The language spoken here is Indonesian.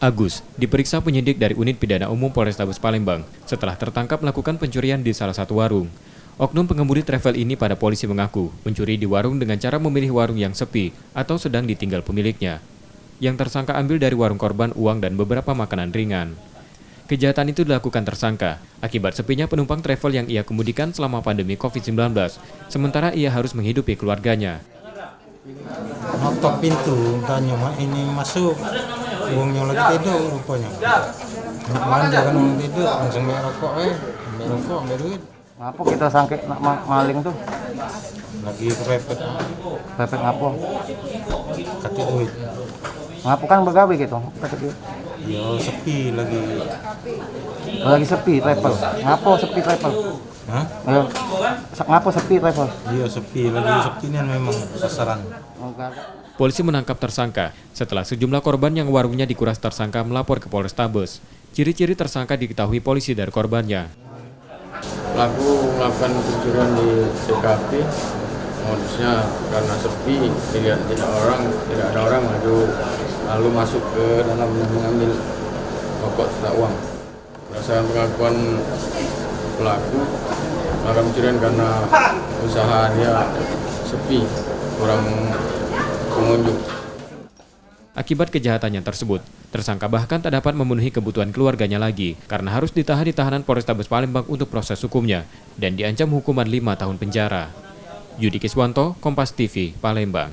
Agus diperiksa penyidik dari Unit Pidana Umum Polrestabes Palembang setelah tertangkap melakukan pencurian di salah satu warung. Oknum pengemudi travel ini pada polisi mengaku mencuri di warung dengan cara memilih warung yang sepi atau sedang ditinggal pemiliknya. Yang tersangka ambil dari warung korban uang dan beberapa makanan ringan. Kejahatan itu dilakukan tersangka akibat sepinya penumpang travel yang ia kemudikan selama pandemi COVID-19, sementara ia harus menghidupi keluarganya. Notok pintu, tanya ini masuk, uangnya lagi tidur rupanya. Manja kan orang tidur, langsung bayar rokok, bayar duit. Ngapa kita sangke maling tuh? Lagi kepepet. Kepepet ngapa? Kasih duit. Ngapa kan begawe gitu? Ya sepi lagi. Lagi sepi travel. Ngapa sepi travel? Hah? Ngapa sepi travel? Iya sepi, lagi sepi ini memang sasaran. Polisi menangkap tersangka setelah sejumlah korban yang warungnya dikuras tersangka melapor ke Polrestabes. Ciri-ciri tersangka diketahui polisi dari korbannya. Pelaku melakukan pencurian di CKP, modusnya karena sepi, tidak ada orang lalu masuk ke dalam dan mengambil pokok serta uang. Berdasarkan pengakuan pelaku, melakukan pencurian karena usaha dia sepi, kurang pengunjung. Akibat kejahatannya tersebut, tersangka bahkan tak dapat memenuhi kebutuhan keluarganya lagi karena harus ditahan di tahanan Polrestabes Palembang untuk proses hukumnya dan diancam hukuman 5 tahun penjara. Yudi Kiswanto, Kompas TV, Palembang.